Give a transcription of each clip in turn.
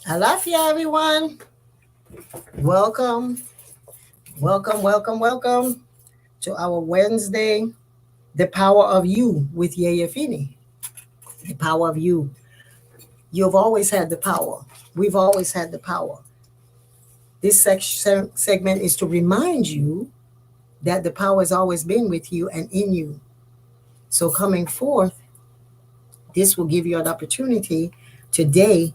Alafia, everyone. Welcome, welcome to our Wednesday, The Power of You with Yeyefini. The power of you. You've always had the power. We've always had the power. This segment is to remind you that the power has always been with you and in you. So coming forth, this will give you an opportunity today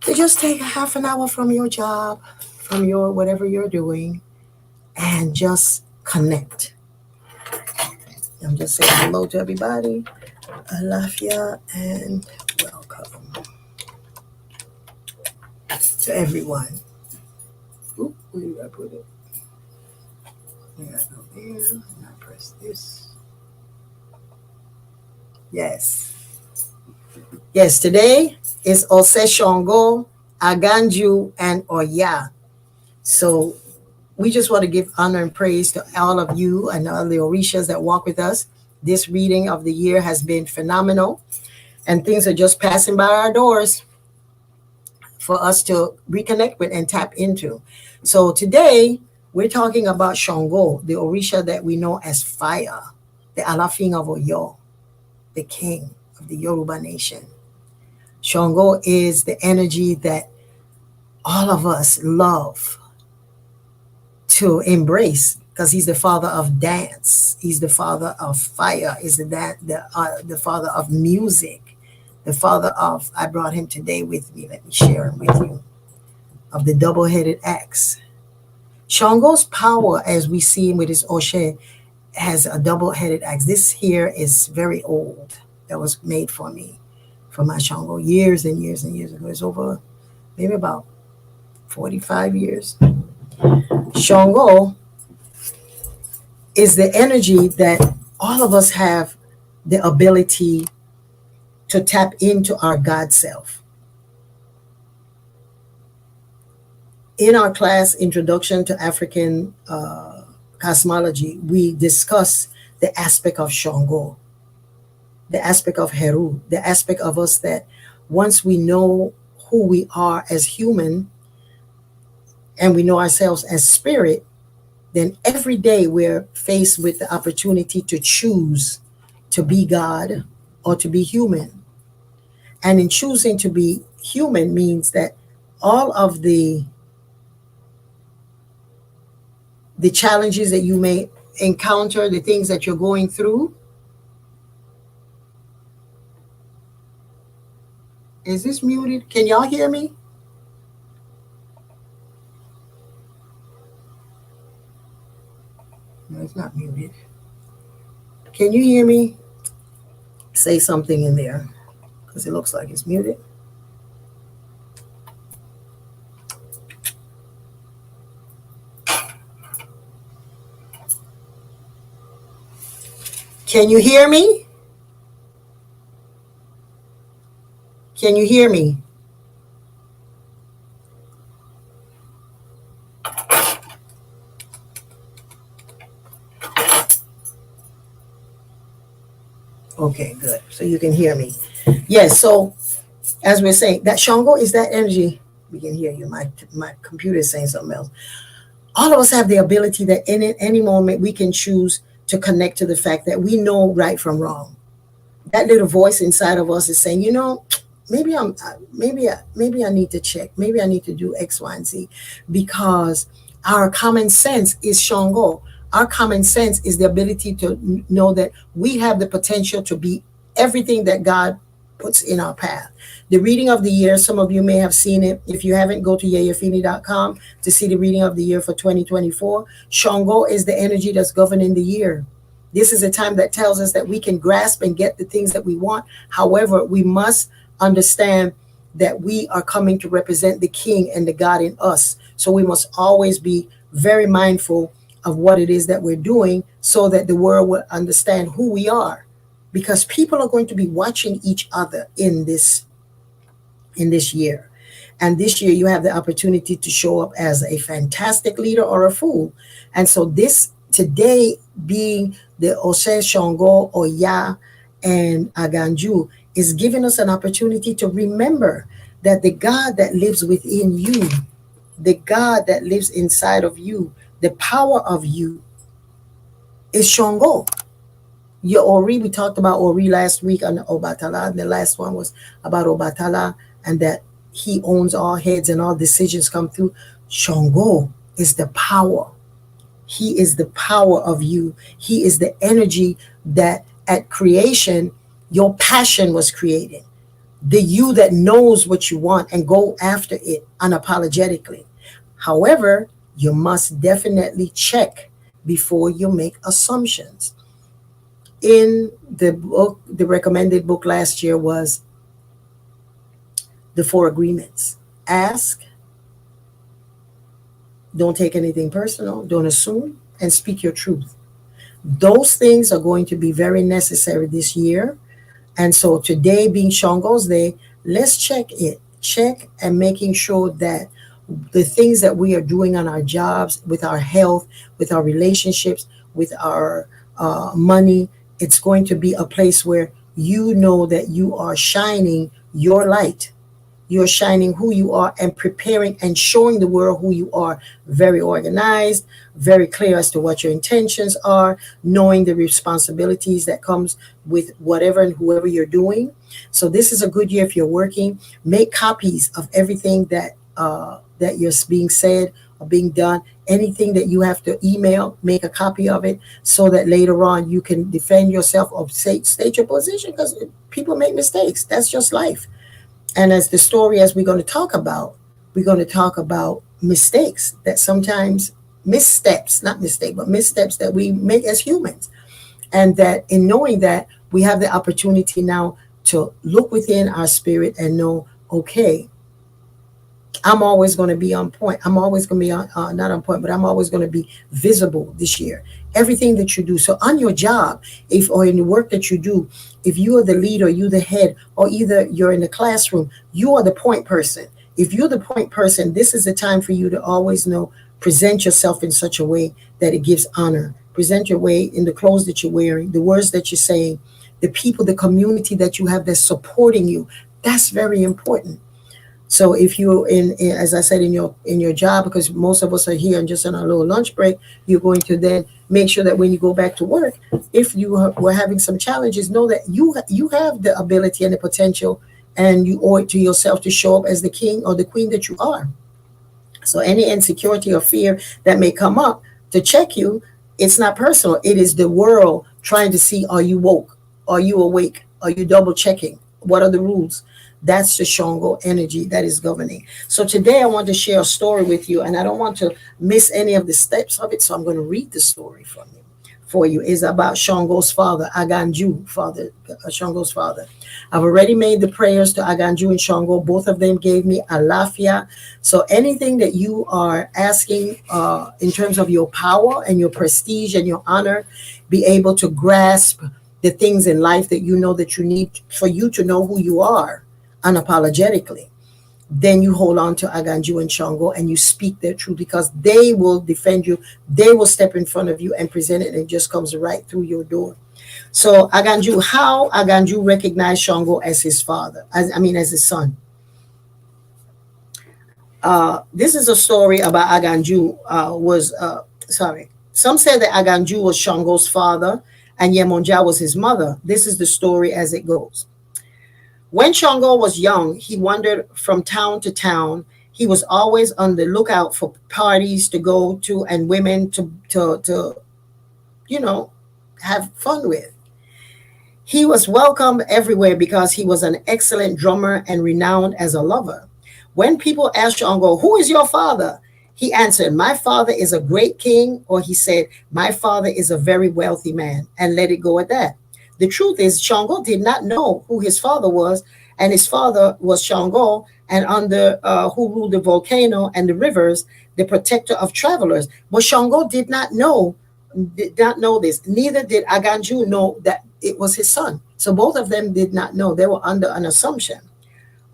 to just take a half an hour from your job, from your whatever you're doing, and just connect. I'm just saying hello to everybody. Alafia and welcome to everyone. Oop, where did I put it? I gotta go there and I press this. Yes. Yes, today is Sogo Aganju and Oya. So we just want to give honor and praise to all of you and all the Orishas that walk with us. This reading of the year has been phenomenal, and things are just passing by our doors for us to reconnect with and tap into. So today we're talking about Shango, the Orisha that we know as fire, the Alafin of Oyo, the king of the Yoruba nation. Shango is the energy that all of us love to embrace because he's the father of dance. He's the father of fire. He's the father of music. The father of, I brought him today with me. Let me share him with you. Of the double-headed axe. Shango's power, as we see him with his Oshe, has a double-headed axe. This here is very old. That was made for me, for my Shango, years and years and years ago. It's over maybe about 45 years. Shango is the energy that all of us have the ability to tap into our God self. In our class, Introduction to African Cosmology, we discuss the aspect of Shango, the aspect of Heru, the aspect of us that once we know who we are as human and we know ourselves as spirit, then every day we're faced with the opportunity to choose to be God or to be human. And in choosing to be human means that all of the challenges that you may encounter, the things that you're going through. Is this muted? Can y'all hear me? No, it's not muted. Can you hear me? Say something in there because it looks like it's muted. Can you hear me? Can you hear me? Okay, good. So you can hear me. Yes, so as we're saying, that Shango is that energy. We can hear you. My computer is saying something else. All of us have the ability that in any moment we can choose to connect to the fact that we know right from wrong. That little voice inside of us is saying, maybe I need to check. Maybe I need to do X, Y, and Z, because our common sense is Shango. Our common sense is the ability to know that we have the potential to be everything that God puts in our path. The reading of the year, some of you may have seen it. If you haven't, go to yeyefini.com to see the reading of the year for 2024. Shango is the energy that's governing the year. This is a time that tells us that we can grasp and get the things that we want. However, we must understand that we are coming to represent the King and the God in us. So we must always be very mindful of what it is that we're doing so that the world will understand who we are. Because people are going to be watching each other in this year. And this year you have the opportunity to show up as a fantastic leader or a fool. And so this today being the Ose Shango, Oya, and Aganju is giving us an opportunity to remember that the God that lives within you, the God that lives inside of you, the power of you is Shango. Your Ori, we talked about Ori last week on Obatala, and the last one was about Obatala, and that he owns all heads and all decisions come through. Shango is the power. He is the power of you. He is the energy that at creation, your passion was created. The you that knows what you want and go after it unapologetically. However, you must definitely check before you make assumptions. In the book, the recommended book last year was The Four Agreements. Ask, don't take anything personal, don't assume, and speak your truth. Those things are going to be very necessary this year. And so today being Shango's Day, let's check it. Check and making sure that the things that we are doing on our jobs, with our health, with our relationships, with our money, it's going to be a place where you know that you are shining your light. You're shining who you are and preparing and showing the world who you are. Very organized, very clear as to what your intentions are, knowing the responsibilities that comes with whatever and whoever you're doing. So this is a good year if you're working. Make copies of everything that you're being said or being done. Anything that you have to email, make a copy of it so that later on you can defend yourself or state your position, because people make mistakes. That's just life. And as the story, as we're going to talk about mistakes that sometimes missteps, not mistake, but missteps that we make as humans. And that in knowing that, we have the opportunity now to look within our spirit and know, okay, I'm always going to be on point. I'm always going to be not on point, but I'm always going to be visible this year. Everything that you do. So on your job, if or in the work that you do, if you are the leader, you the head, or either you're in the classroom, you are the point person. If you're the point person, this is the time for you to always know, present yourself in such a way that it gives honor. Present your way in the clothes that you're wearing, the words that you're saying, the people, the community that you have that's supporting you. That's very important. So if you're as I said, in your job, because most of us are here and just on a little lunch break, you're going to then make sure that when you go back to work, if you were having some challenges, know that you have the ability and the potential, and you owe it to yourself to show up as the king or the queen that you are. So any insecurity or fear that may come up to check you, it's not personal. It is the world trying to see, are you woke? Are you awake? Are you double checking? What are the rules? That's the Shango energy that is governing. So today I want to share a story with you, and I don't want to miss any of the steps of it. So I'm going to read the story for you. It's about Shango's father, Aganju, Shango's father. I've already made the prayers to Aganju and Shango. Both of them gave me alafia. So anything that you are asking in terms of your power and your prestige and your honor, be able to grasp the things in life that you know that you need for you to know who you are unapologetically, then you hold on to Aganju and Shango and you speak their truth, because they will defend you. They will step in front of you and present it, and it just comes right through your door. So Aganju, how Aganju recognized Shango as his father, as his son. This is a story about Aganju. Some say that Aganju was Shango's father and Yemonja was his mother. This is the story as it goes. When Shango was young, he wandered from town to town. He was always on the lookout for parties to go to and women to have fun with. He was welcomed everywhere because he was an excellent drummer and renowned as a lover. When people asked Shango, "Who is your father?" he answered, "My father is a great king," or he said, "My father is a very wealthy man," and let it go at that. The truth is, Shango did not know who his father was, and his father was Shango, and under who ruled the volcano and the rivers, the protector of travelers. But Shango did not know this. Neither did Aganju know that it was his son. So both of them did not know. They were under an assumption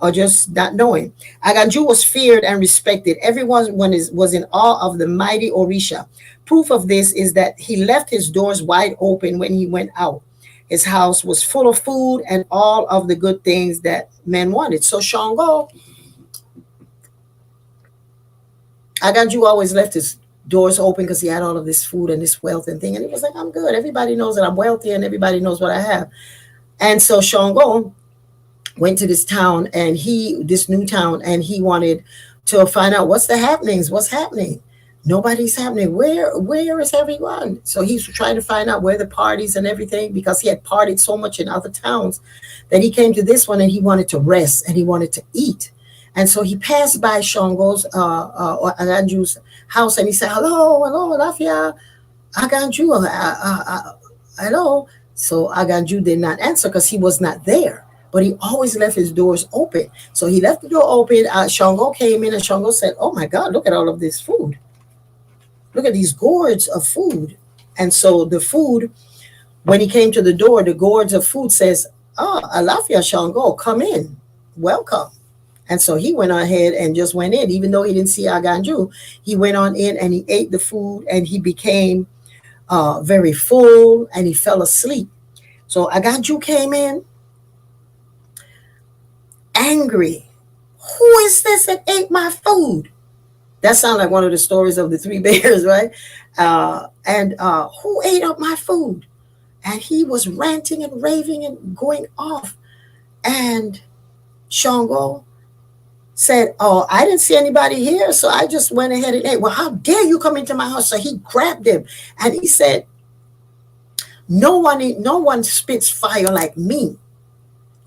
or just not knowing. Aganju was feared and respected. Everyone was in awe of the mighty Orisha. Proof of this is that he left his doors wide open when he went out. His house was full of food and all of the good things that men wanted. So Shango Aganju always left his doors open because he had all of this food and this wealth and thing. And he was like, I'm good. Everybody knows that I'm wealthy and everybody knows what I have. And so Shango went to this new town, and he wanted to find out what's the happenings, what's happening. Nobody's happening. Where is everyone? So he's trying to find out where the parties and everything, because he had partied so much in other towns that he came to this one and he wanted to rest and he wanted to eat. And so he passed by Shango's Aganju's house, and he said, hello, Lafia, Aganju, hello. So Aganju did not answer because he was not there. But he always left his doors open. So he left the door open. Shango came in, and Shango said, oh my God, look at all of this food. Look at these gourds of food. And so the food, when he came to the door, the gourds of food says, Alafia Shango, come in, welcome. And so he went ahead and just went in, even though he didn't see Aganju. He went on in and he ate the food, and he became very full, and he fell asleep. So Aganju came in angry. Who is this that ate my food? That sounds like one of the stories of the three bears, right? And who ate up my food? And he was ranting and raving and going off. And Shango said, oh, I didn't see anybody here, so I just went ahead and ate. Well, how dare you come into my house? So he grabbed him and he said, no one spits fire like me.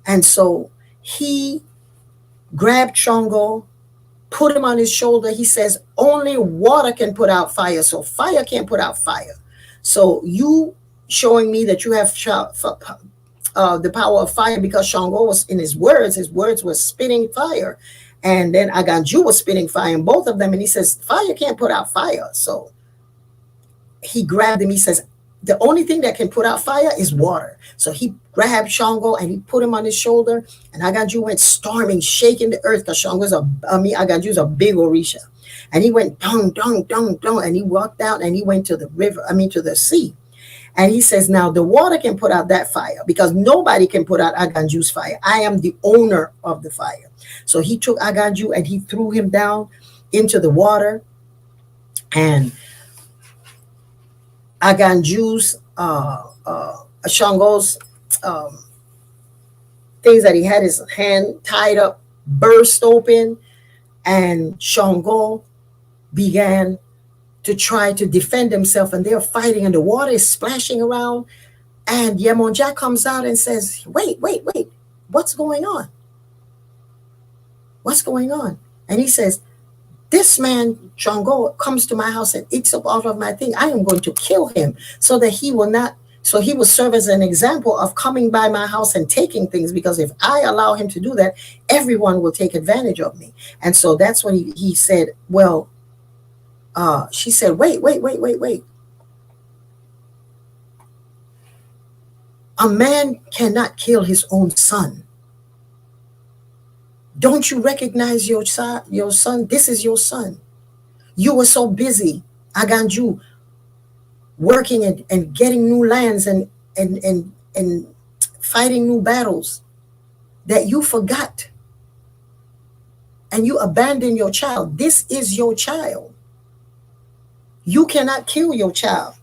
And so he grabbed Shango, put him on his shoulder. He says, only water can put out fire, so fire can't put out fire. So you showing me that you have the power of fire, because Shango was in his words were spitting fire. And then Aganju was spitting fire in both of them. And he says, fire can't put out fire. So he grabbed him. He says, the only thing that can put out fire is water. So he grabbed Shango and he put him on his shoulder. And Aganju went storming, shaking the earth, because Aganju's a big Orisha. And he went dong, dong, dong, dong. And he walked out and he went to the river, to the sea. And he says, now the water can put out that fire, because nobody can put out Aganju's fire. I am the owner of the fire. So he took Aganju and he threw him down into the water. And Aganju's, Shango's things that he had his hand tied up burst open, and Shango began to try to defend himself, and they're fighting, and the water is splashing around. And Yemonja comes out and says, wait, what's going on? What's going on? And he says, this man, Shango, comes to my house and eats up all of my thing. I am going to kill him so that he will serve as an example of coming by my house and taking things, because if I allow him to do that, everyone will take advantage of me. And so that's when he said, well, she said, wait. A man cannot kill his own son. Don't you recognize your son? This is your son. You were so busy, Aganju, working and getting new lands and fighting new battles, that you forgot and you abandoned your child. This is your child. You cannot kill your child.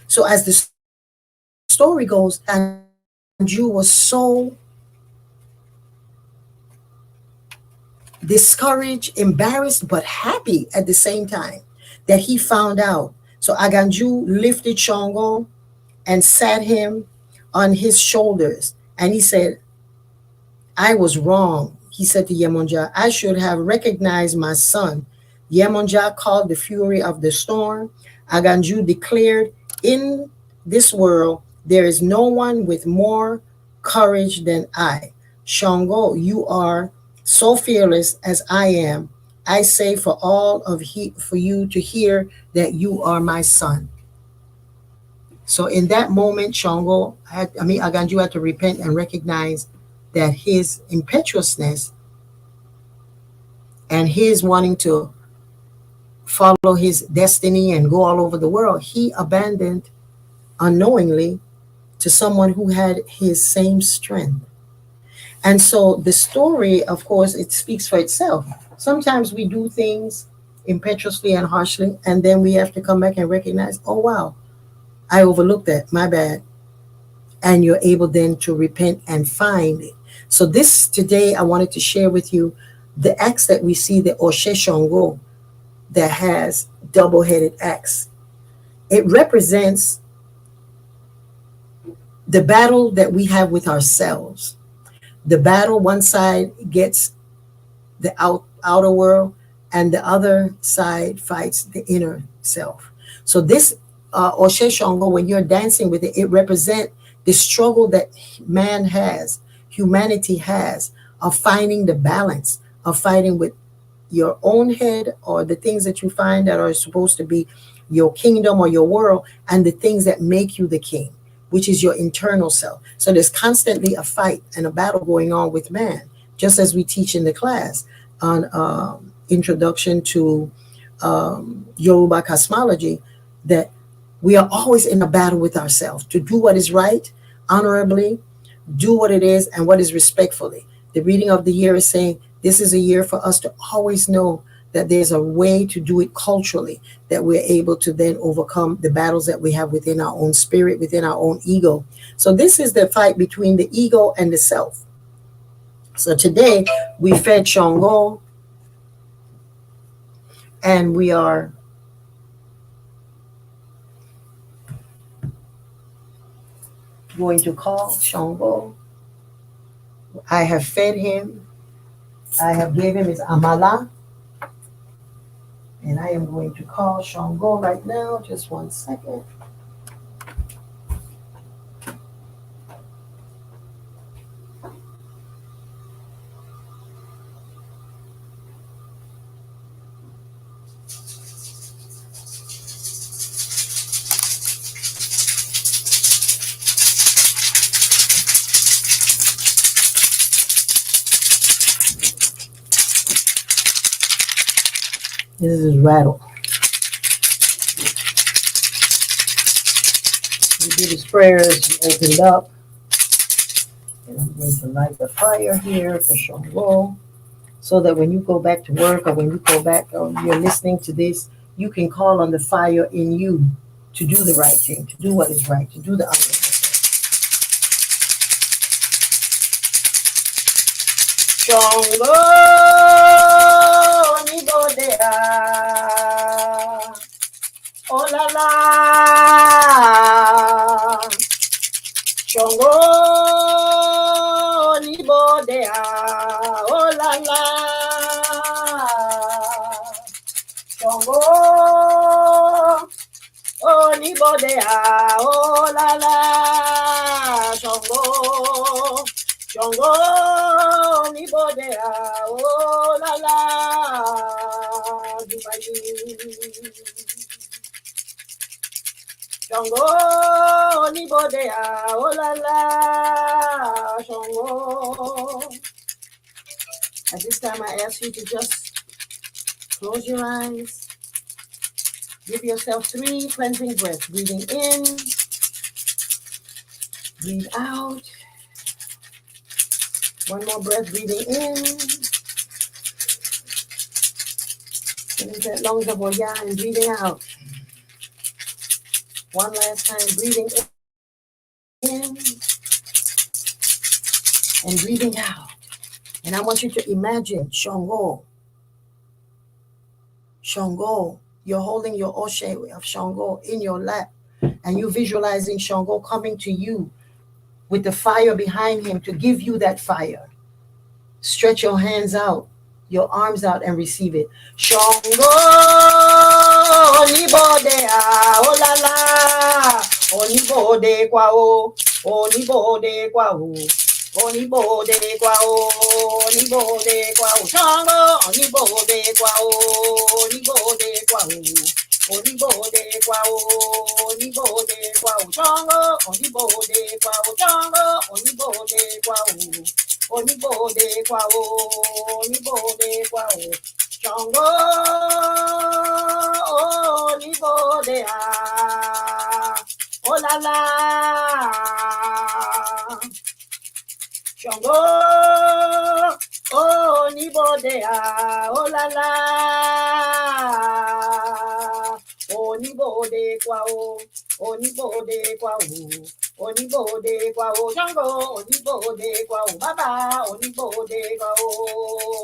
So as the story goes, Aganju was so discouraged, embarrassed, but happy at the same time that he found out. So Aganju lifted Shango and sat him on his shoulders. And he said, I was wrong. He said to Yemonja, I should have recognized my son. Yemonja called the fury of the storm. Aganju declared, in this world, there is no one with more courage than I. Shango, you are so fearless as I am. I say for you to hear that you are my son. So in that moment, Aganju had to repent and recognize that his impetuousness and his wanting to follow his destiny and go all over the world, he abandoned unknowingly to someone who had his same strength. And so the story, of course, it speaks for itself. Sometimes we do things impetuously and harshly, and then we have to come back and recognize, oh wow, I overlooked that, my bad. And you're able then to repent and find it. So this today I wanted to share with you the axe that we see, the Oshe Shango, that has double-headed axe. It represents the battle that we have with ourselves. The battle, one side gets the outer world, and the other side fights the inner self. So this Oshe Shango, when you're dancing with it, it represents the struggle that man has, humanity has, of finding the balance, of fighting with your own head, or the things that you find that are supposed to be your kingdom or your world, and the things that make you the king, which is your internal self. So there's constantly a fight and a battle going on with man, just as we teach in the class on introduction to Yoruba cosmology, that we are always in a battle with ourselves to do what is right, honorably, do what it is, and what is respectfully. The reading of the year is saying this is a year for us to always know that there's a way to do it culturally, that we're able to then overcome the battles that we have within our own spirit, within our own ego. So this is the fight between the ego and the self. So today we fed Shango, and we are going to call Shango. I have fed him. I have gave him his amala. And I am going to call Shango right now. Just 1 second. This is rattle. We did his prayers, opened up. And I'm going to light the fire here for Shango, so that when you go back to work, or when you go back, or you're listening to this, you can call on the fire in you to do the right thing, to do what is right, to do the honorable thing. Shango ni bodea, oh la la. Shango ni bodea, oh la la. Shango, oh ni bodea, oh la la. Shango, Shango ni bodea, oh la la. Shango ni bodea, oh la la. Shango. At this time, I ask you to just close your eyes. Give yourself 3 cleansing breaths. Breathing in, breathe out. One more breath, breathing in. Filling that lungs of Oya and breathing out. One last time, breathing in and breathing out. And I want you to imagine Shango. Shango. You're holding your Oshe of Shango in your lap, and you're visualizing Shango coming to you with the fire behind him to give you that fire. Stretch your hands out, your arms out, and receive it. Shango, onibode oh la la, onibode kwa o, onibode kwa o, onibode kwa o, onibode kwa o. Shango, onibode kwa o, onibode kwa o. Onibode kwa o, onibode kwa o. Shango, onibode kwa o. Shango, onibode kwa o. Onibode kwa o, onibode kwa o. Shango, onibode oh la la. Shango, Oh, Nibodea, oh la la. Oh, Nibode kwao, oh, Nibode kwao. Onibode kwao Shango, onibode kwao Baba, onibode kwao,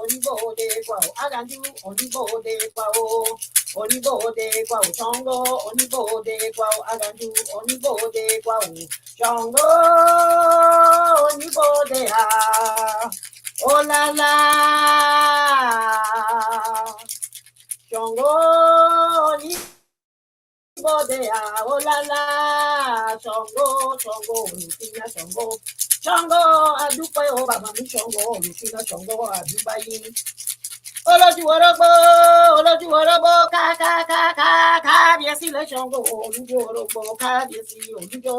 onibode kwao Aganju, onibode kwao, onibode kwao Shango, onibode kwao Aganju, onibode kwao Shango, onibode ha, oh la la, Shango, Bodea, oh la la, Chongo, Chongo, Lucina, Chongo, Chongo, Adupa, oh Baba, Chongo, Lucina, Chongo, Adubai. Olójú ká, kábíyèsí lè Ṣàngó, olójú orógbó, kábíyèsí olújó,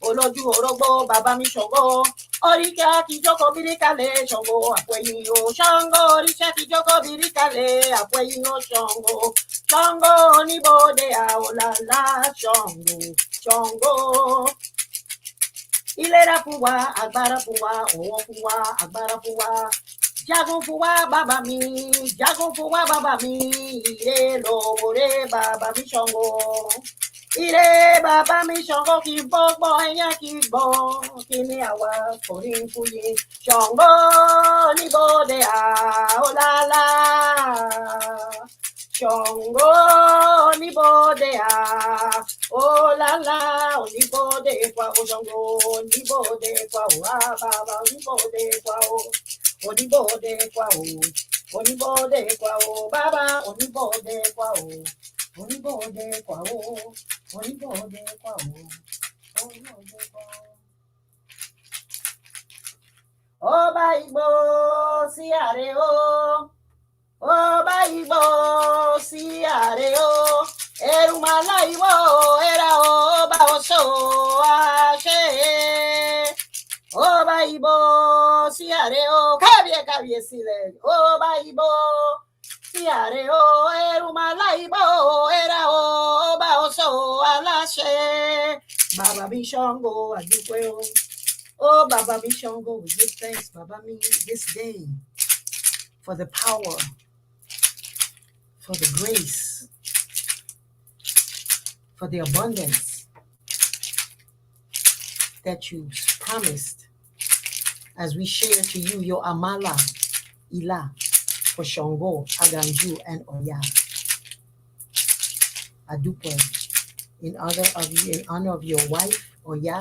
olójú orógbó, bàbá mi Ṣàngó, oríkà kìjókòó bíríkàlẹ̀ Ṣàngó, àpòẹ̀yìn o Ṣàngó, oríṣà kìjókòó bíríkàlẹ̀ àpòẹ̀yìn o Ṣàngó, Ṣàngó oníbodè àwòlàlà Ṣàngó, Ṣàngó. Ìlera fún wa, agbára fún wa, ọwọ́ fún wa, agbára fún wa. Jagun fún wa bàbá mi, jagun fún wa bàbá mi, ire lòwòrè bàbá mi Ṣàngó. Ire bàbá mi Ṣàngó kì í gbọ́ ẹ̀yà kì í gbọ́, kí ni àwa forí ń fúye. Ṣàngó níbodè àólálá. Ṣàngó níbodè àólálá, oníbodè kwa o Ṣàngó, oníbodè kwa o bàbá, oníbodè kwa o. Onibode kwao, onibode kwao, baba, onibode kwao, onibode kwao, onibode kwao, onibode kwao. Ọba Igbo sí àrè o, ọba Igbo sí àrè o, Erumala Igbo era ọba Ọ̀ṣọ́ àṣẹ. Ọba Igbo sí àrè o, kábíyèsí lẹ̀, ọba Igbo sí àrè o, Erumala Igbo era ọba Ọ̀ṣọ́ aláṣẹ. Bàbá mi Ṣàngó àdúpẹ́ o. Oh, Baba mi Ṣàngó, we give thanks, Baba mi, this day for the power, for the grace, for the abundance that you promised as we share to you your Amala Ila for Sogo Aganju and Oya. Adupe, in honor of your wife, Oya.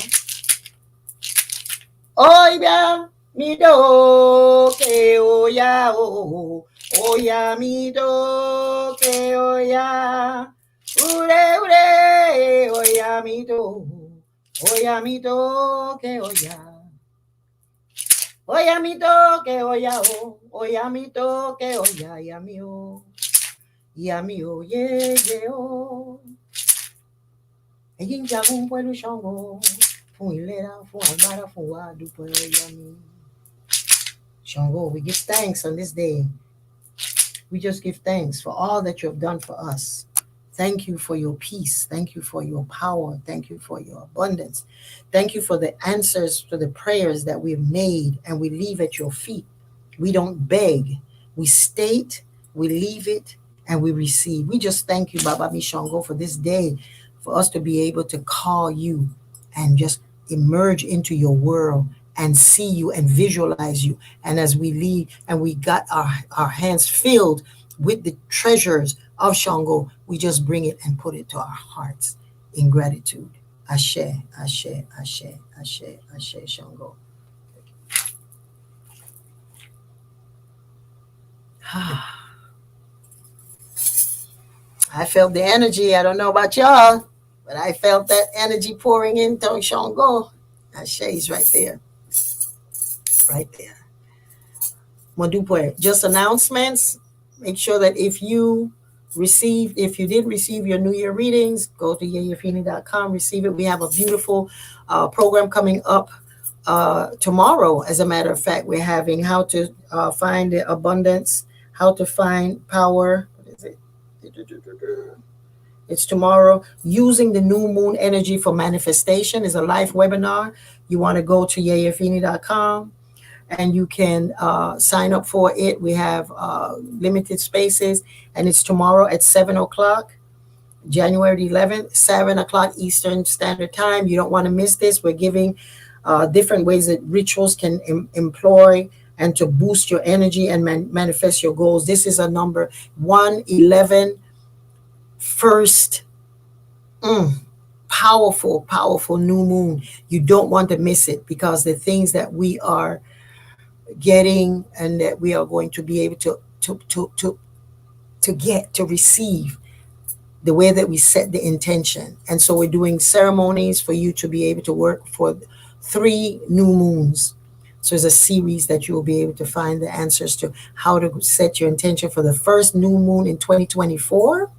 Oya mi do ke Oya o, Oya mi do ke Oya, ure ure Oya mi do ke Oya, Oya mi do ke Oya o, Oya mi do ke Oya, ya mi o ye o. Ẹ̀yin jagun pẹ̀lú Ṣàngó. Ṣàngó, we give thanks on this day. We just give thanks for all that you have done for us. Thank you for your peace. Thank you for your power. Thank you for your abundance. Thank you for the answers to the prayers that we've made and we leave at your feet. We don't beg. We state, we leave it, and we receive. We just thank you, Baba Mi Ṣàngó, for this day, for us to be able to call you and just emerge into your world and see you and visualize you. And as we leave and we got our hands filled with the treasures of Ṣàngó, we just bring it and put it to our hearts in gratitude. Ashe, Ashe, Ashe, Ashe, Ashe, Ṣàngó. I felt the energy. I don't know about y'all, but I felt that energy pouring into Ṣàngó. Ashe's right there. Right there. Modupe, just announcements. Make sure that if you did receive your New Year readings, go to Yeyefini.com, receive it. We have a beautiful program coming up tomorrow. As a matter of fact, we're having how to find the abundance, how to find power. What is it? It's tomorrow. Using the new moon energy for manifestation is a live webinar. You want to go to Yeyefini.com. and you can sign up for it. We have limited spaces, and it's tomorrow at 7 o'clock. January 11th, 7 o'clock Eastern Standard Time. You don't want to miss this. We're giving different ways that rituals can employ and to boost your energy and manifest your goals. This is a number 111, first, powerful, powerful new moon. You don't want to miss it, because the things that we are getting and that we are going to be able to get, to receive, the way that we set the intention. And so we're doing ceremonies for you to be able to work for 3 new moons. So it's a series that you will be able to find the answers to how to set your intention for the first new moon in 2024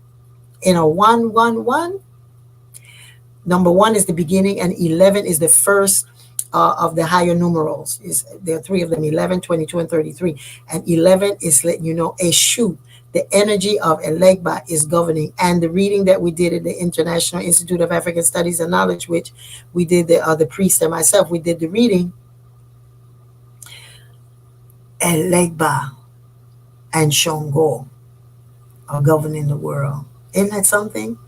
in a 111. Number 1 is the beginning, and 11 is the first of the higher numerals. There are 3 of them: 11, 22, and 33. And 11 is letting you know, Eshu, the energy of Elegba, is governing. And the reading that we did at the International Institute of African Studies and Knowledge, which we did, the priest and myself, we did the reading. Elegba and Shongo are governing the world. Isn't that something?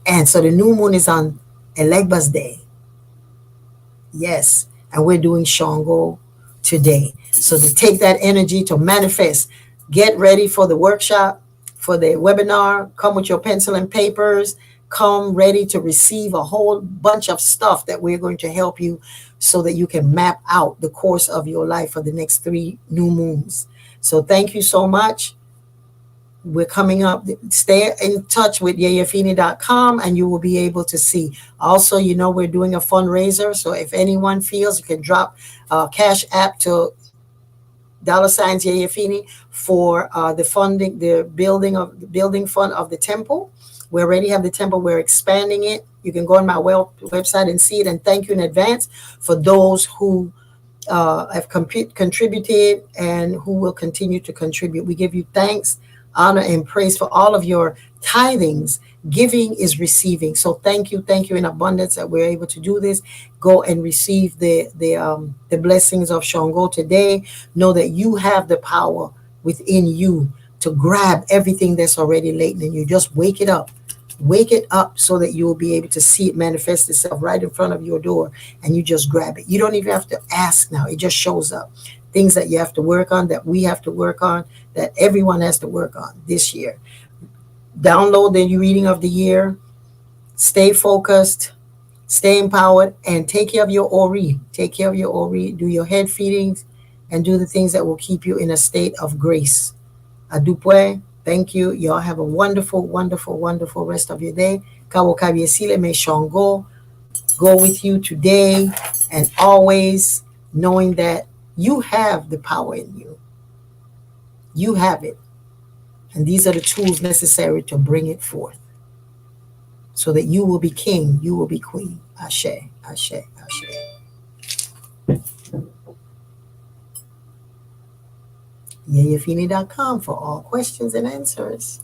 And so the new moon is on Elegba's day. Yes. And we're doing Shongo today. So to take that energy to manifest, get ready for the workshop, for the webinar. Come with your pencil and papers. Come ready to receive a whole bunch of stuff that we're going to help you so that you can map out the course of your life for the next 3 new moons. So thank you so much. We're coming up. Stay in touch with Yeyefini.com and you will be able to see. Also, we're doing a fundraiser. So if anyone feels, you can drop Cash App to $ Yeyefini for the funding, the building fund of the temple. We already have the temple. We're expanding it. You can go on my website and see it. And thank you in advance for those who have contributed and who will continue to contribute. We give you thanks, honor, and praise for all of your tithings. Giving is receiving. So thank you in abundance that we're able to do this. Go and receive the blessings of Shongo today. Know that you have the power within you to grab everything that's already latent in you. Just wake it up. Wake it up so that you will be able to see it manifest itself right in front of your door, and you just grab it. You don't even have to ask now. It just shows up. Things that you have to work on, that we have to work on, that everyone has to work on this year. Download the reading of the year. Stay focused. Stay empowered. And take care of your Ori. Take care of your Ori. Do your head feedings and do the things that will keep you in a state of grace. Adupwe. Thank you. Y'all have a wonderful, wonderful, wonderful rest of your day. Kawo Kabiesile me Shongo go with you today and always, knowing that you have the power in you. You have it. And these are the tools necessary to bring it forth so that you will be king, you will be queen. Ashe, ashe, ashe. Yeyefini.com for all questions and answers.